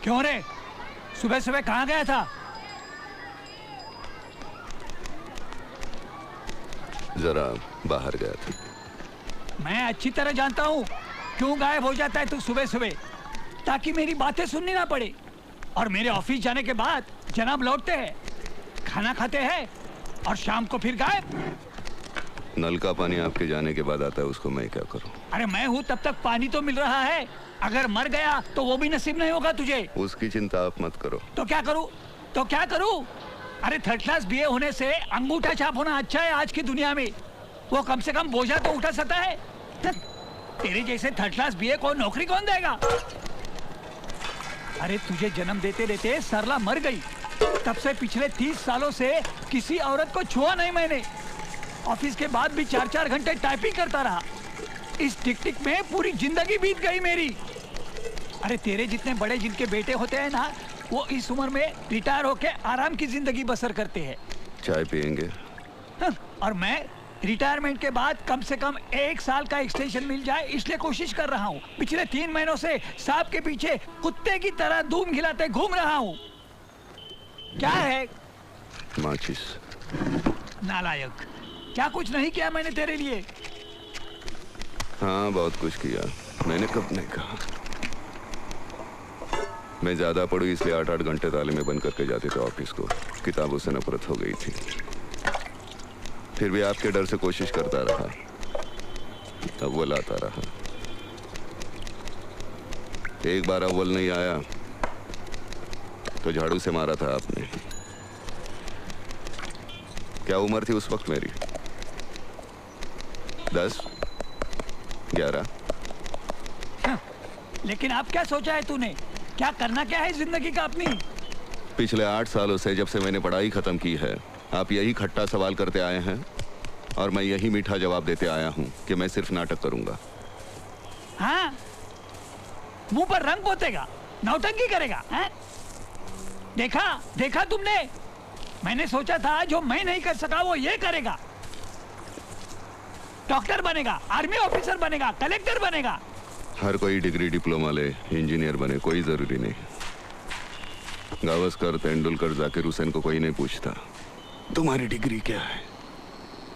क्यों रे, सुबह सुबह कहाँ गया था? जरा बाहर गया था। मैं अच्छी तरह जानता हूँ क्यों गायब हो जाता है तू सुबह सुबह, ताकि मेरी बातें सुननी ना पड़े। और मेरे ऑफिस जाने के बाद जनाब लौटते हैं, खाना खाते हैं और शाम को फिर गायब। नल का पानी आपके जाने के बाद आता है, उसको मैं क्या करूं? अरे मैं हूँ तब तक पानी तो मिल रहा है, अगर मर गया तो वो भी नसीब नहीं होगा तुझे। उसकी चिंता आप मत करो। तो क्या करूँ? तो क्या करूँ? अरे थर्ड क्लास बीए होने से अंगूठा छाप होना अच्छा है आज की दुनिया में। वो कम से कम बोझा तो उठा सकता है। तेरे जैसे थर्ड क्लास बीए को नौकरी कौन देगा? अरे तुझे जन्म देते देते सरला मर गई, तब से पिछले 30 सालों से किसी औरत को छुआ नहीं मैंने। ऑफिस के बाद भी 4-4 घंटे टाइपिंग करता रहा। इस टिक-टिक में पूरी जिंदगी बीत गई मेरी। अरे तेरे जितने बड़े जिनके बेटे होते हैं ना, वो इस उम्र में रिटायर होके आराम की जिंदगी बसर करते हैं। चाय पियेंगे? और मैं रिटायरमेंट के बाद कम से कम 1 साल का एक्सटेंशन मिल जाए इसलिए कोशिश कर रहा हूँ। पिछले 3 महीनों से सांप के पीछे कुत्ते की तरह धूम खिलाते घूम रहा हूँ। क्या है? माचिस। नालायक, क्या कुछ नहीं किया मैंने तेरे लिए? हाँ बहुत कुछ किया। मैंने कब नहीं कहा? मैं ज्यादा पढ़ू इसलिए 8-8 घंटे ताले में बंद करके जाते थे ऑफिस को। किताबों से नफरत हो गई थी, फिर भी आपके डर से कोशिश करता रहा। अव्वल आता रहा। एक बार अव्वल नहीं आया तो झाड़ू से मारा था आपने। क्या उम्र थी उस वक्त मेरी? 10, 11। लेकिन अब क्या सोचा है तूने? क्या करना क्या है जिंदगी का अपनी? पिछले 8 सालों से जब से मैंने पढ़ाई खत्म की है, आप यही खट्टा सवाल करते आए हैं और मैं यही मीठा जवाब देते आया हूं कि मैं सिर्फ नाटक करूंगा। हाँ, मुंह पर रंग पोतेगा, नौटंकी करेगा, हैं? देखा तुमने? मैंने सोचा था जो मैं नहीं कर सका वो ये करेगा। डॉक्टर बनेगा, आर्मी ऑफिसर बनेगा, कलेक्टर बनेगा। हर कोई डिग्री डिप्लोमा ले, इंजीनियर बने, कोई जरूरी नहीं। गावस्कर, तेंदुलकर, जाकिर हुसैन को कोई नहीं पूछता तुम्हारी डिग्री क्या है।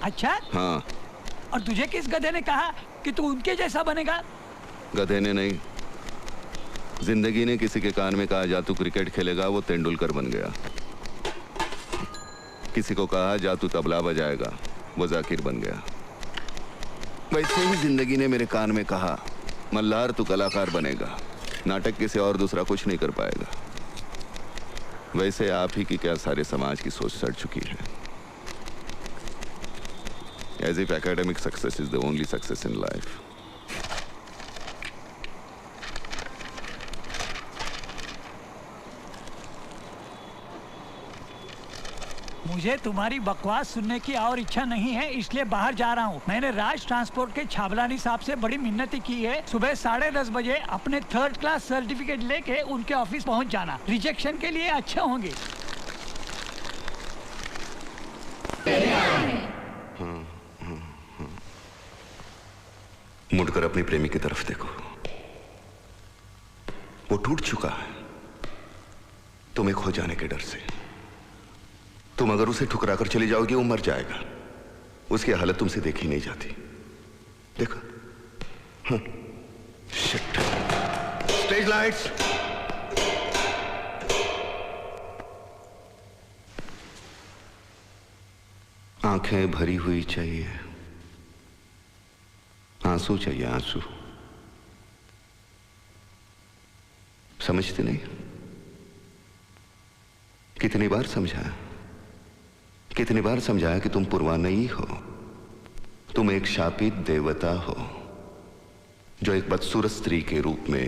अच्छा? हाँ। और तुझे किस गधे ने कहा कि तू उनके जैसा बनेगा? गधे ने नहीं, जिंदगी ने किसी के कान में कहा जा तू क्रिकेट खेलेगा, वो तेंदुलकर बन गया। किसी को कहा जा तू तबला बजाएगा, वो जाकिर बन गया। वैसे ही जिंदगी ने मेरे कान में कहा मल्हार तू कलाकार बनेगा, नाटक के से और दूसरा कुछ नहीं कर पाएगा। वैसे आप ही की क्या सारे समाज की सोच सड़ चुकी है। As if academic success is the only success in life. मुझे तुम्हारी बकवास सुनने की और इच्छा नहीं है, इसलिए बाहर जा रहा हूँ। मैंने राज ट्रांसपोर्ट के छाबलानी साहब से बड़ी मिन्नती की है, सुबह 10:30 बजे अपने 3rd क्लास सर्टिफिकेट लेके उनके ऑफिस पहुँच जाना। रिजेक्शन के लिए अच्छे होंगे। मुड़कर अपनी प्रेमी की तरफ देखो, वो टूट चुका है तुम्हें खो जाने के डर से। तुम अगर उसे ठुकरा कर चली जाओगी वो मर जाएगा, उसकी हालत तुमसे देखी नहीं जाती। देखो। हाँ। शिट। Stage lights. आंखें भरी हुई चाहिए, आंसू चाहिए, आंसू। समझते नहीं? कितनी बार समझाया, कितनी बार समझाया कि तुम पूर्वा नहीं हो, तुम एक शापित देवता हो जो एक बदसूरत स्त्री के रूप में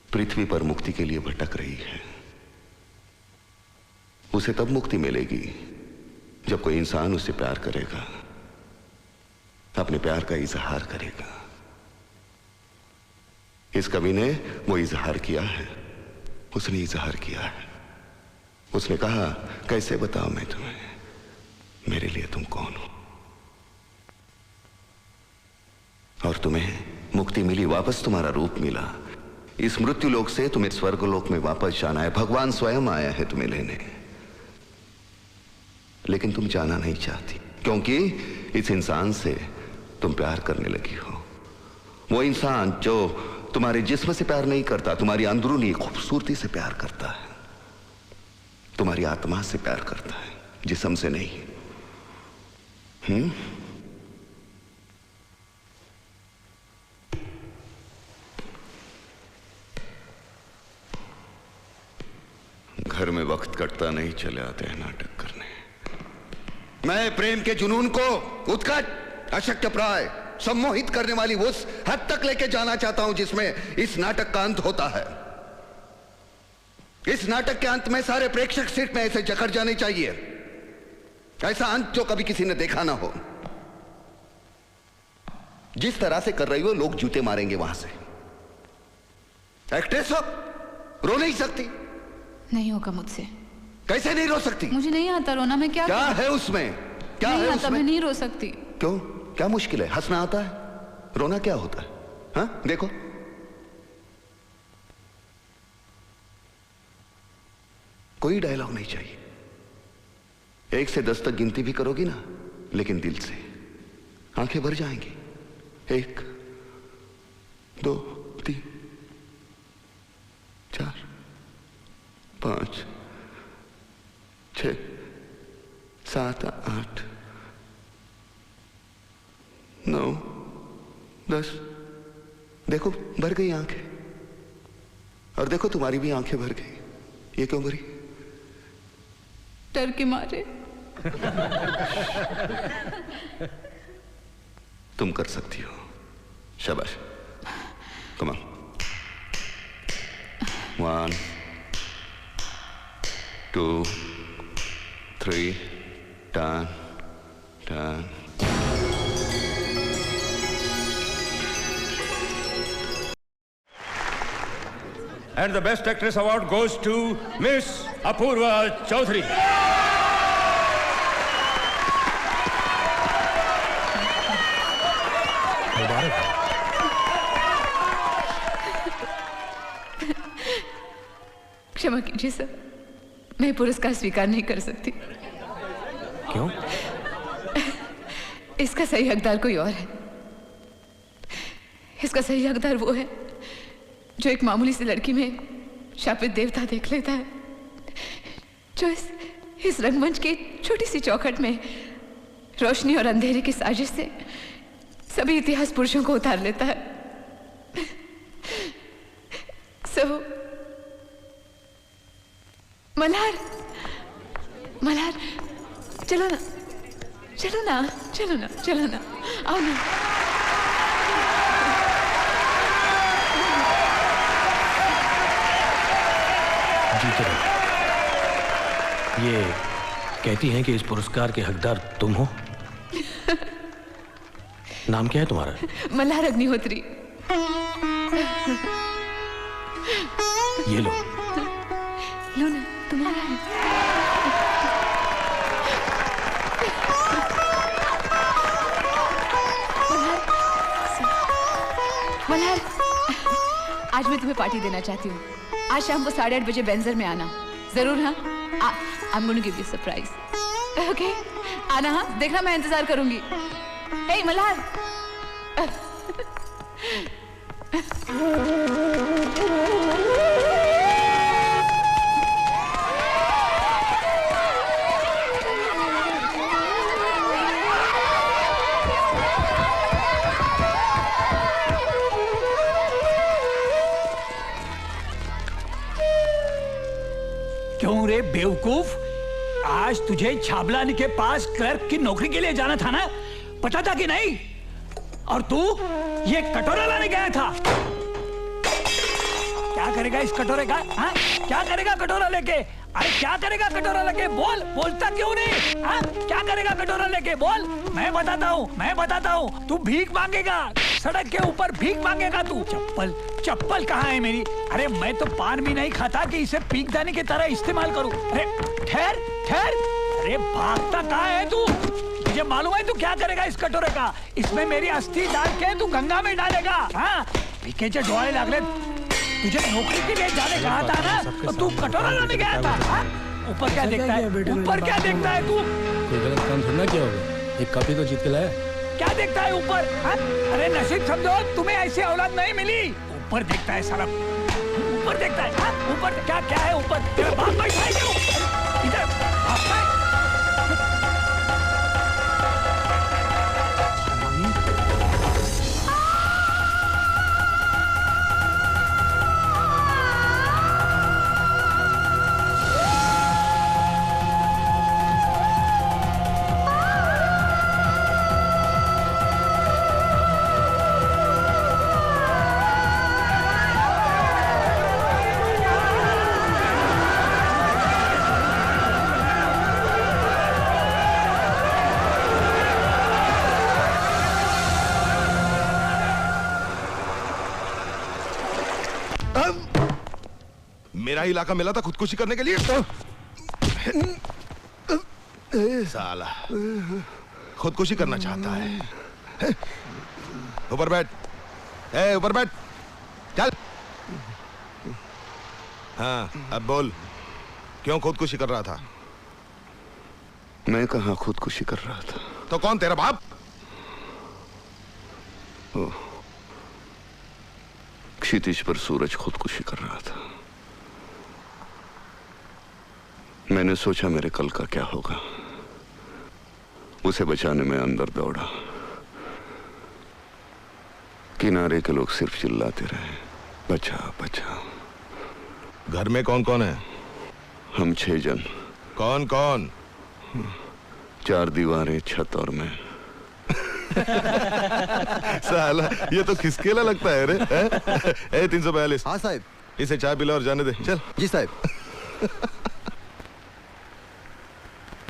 पृथ्वी पर मुक्ति के लिए भटक रही है। उसे तब मुक्ति मिलेगी जब कोई इंसान उससे प्यार करेगा, अपने प्यार का इजहार करेगा। इस कवि ने वो इजहार किया है, उसने इजहार किया है। उसने कहा कैसे बताऊं मैं तुम्हें, मेरे लिए तुम कौन हो। और तुम्हें मुक्ति मिली, वापस तुम्हारा रूप मिला, इस मृत्यु लोक से तुम्हें स्वर्गलोक में वापस जाना है। भगवान स्वयं आया है तुम्हें लेने, लेकिन तुम जाना नहीं चाहती क्योंकि इस इंसान से तुम प्यार करने लगी हो। वो इंसान जो तुम्हारे जिस्म से प्यार नहीं करता, तुम्हारी अंदरूनी खूबसूरती से प्यार करता है, तुम्हारी आत्मा से प्यार करता है, जिस्म से नहीं। घर में वक्त कटता नहीं, चले आते हैं नाटक करने। मैं प्रेम के जुनून को उत्कट, अशक्यप्राय, सम्मोहित करने वाली उस हद तक लेके जाना चाहता हूं जिसमें इस नाटक का अंत होता है। इस नाटक के अंत में सारे प्रेक्षक सीट में ऐसे जकड़ जाने चाहिए, ऐसा अंत जो कभी किसी ने देखा ना हो। जिस तरह से कर रही हो, लोग जूते मारेंगे वहां से। एक्ट्रेस हो, रो नहीं सकती? नहीं होगा मुझसे। कैसे नहीं रो सकती? मुझे नहीं आता रोना, मैं क्या है उसमें? क्या नहीं है आता, उसमें? मैं नहीं रो सकती। क्यों? क्या मुश्किल है? हंसना आता है? रोना क्या होता है? हाँ, देखो। कोई डायलॉग नहीं चाहिए। 1 से 10 तक गिनती भी करोगी ना, लेकिन दिल से। आंखें भर जाएंगी। 1 2 3 4 5 6 7 8 9 10। देखो भर गई आंखें, और देखो तुम्हारी भी आंखें भर गई। ये क्यों भरी? डर के मारे। तुम कर सकती हो, शाबाश। Come on. 1 2 3 turn. And the Best Actress Award goes to Miss Apurva Chaudhary. क्षमा कीजिए सर, मैं पुरस्कार स्वीकार नहीं कर सकती। क्यों? इसका सही हकदार कोई और है। इसका सही हकदार वो है जो एक मामूली सी लड़की में शापित देवता देख लेता है, जो इस रंगमंच की छोटी सी चौखट में रोशनी और अंधेरे की साजिश से सभी इतिहास पुरुषों को उतार लेता है। मल्हार, मल्हार, चलो ना, चलो ना, चलो ना, चलो ना, आओ ना। जी चलो। ये कहती हैं कि इस पुरस्कार के हकदार तुम हो। नाम क्या है तुम्हारा? मल्हार अग्निहोत्री। ये लो। लो ना, तुम्हारा है। मल्हार, आज मैं तुम्हें पार्टी देना चाहती हूँ। आज शाम को 8:30 बजे बेंजर में आना जरूर। हाँ, I am going to give you surprise. Okay, आना। हाँ, देखना, मैं इंतजार करूंगी। हे मल्हार। क्यों रे बेवकूफ, आज तुझे छाबलानी के पास क्लर्क की नौकरी के लिए जाना था ना? पता था कि नहीं? और तू ये कटोरा लाने गया था। क्या करेगा इस कटोरे का? हाँ? क्या करेगा कटोरा लेके? अरे क्या करेगा कटोरा लेके? बोल, बोलता क्यों नहीं? हाँ? क्या करेगा कटोरा लेके? बोल। मैं बताता हूँ। तू भीख मांगेगा, सड़क के ऊपर भीख मांगेगा तू। चप्पल कहाँ है मेरी? अरे मैं तो पान भी नहीं खाता कि इसे पीकदानी की तरह इस्तेमाल करूँ। अरे ठहर, अरे भागता कहाँ है तू? मुझे मालूम है तू क्या करेगा इस कटोरे का। इसमें मेरी अस्थि डाल के तू गंगा में डालेगा। हाँ, पीके डोळे लागले। तुझे नौकरी के लिए जाने कहा था ना, तो तू कटोरा लाने गया था। हाँ? ऊपर क्या देखता है? ऊपर क्या देखता है तू? कोई गलत काम थोड़ा किया होगा, एक कॉपी तो जीत के लाया। क्या देखता है ऊपर? हाँ? अरे नसीब समझो, तुम्हें ऐसी औलाद नहीं मिली। ऊपर देखता है साला, ऊपर देखता है। हाँ? ऊपर क्या क्या है ऊपर? तेरा बाप बैठा है क्या? इधर बाप है? मेरा ही इलाका मिला था खुदकुशी करने के लिए। साला खुदकुशी करना चाहता है। ऊपर बैठ, ऊपर बैठ, चल। हाँ अब बोल, क्यों खुदकुशी कर रहा था? मैं कहाँ खुदकुशी कर रहा था? तो कौन, तेरा बाप? क्षितिज पर सूरज खुदकुशी कर रहा था। मैंने सोचा मेरे कल का क्या होगा, उसे बचाने में अंदर दौड़ा। किनारे के लोग सिर्फ चिल्लाते रहे, बचा बचा। घर में कौन कौन है? हम 6 जन। कौन कौन? 4 दीवारें, छत और मैं। साला ये तो खिसकेला लगता है रे। 342। हाँ साहब। इसे चाय पिला और जाने दे, चल। जी साहब।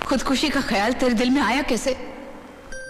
खुदकुशी का ख्याल तेरे दिल में आया कैसे?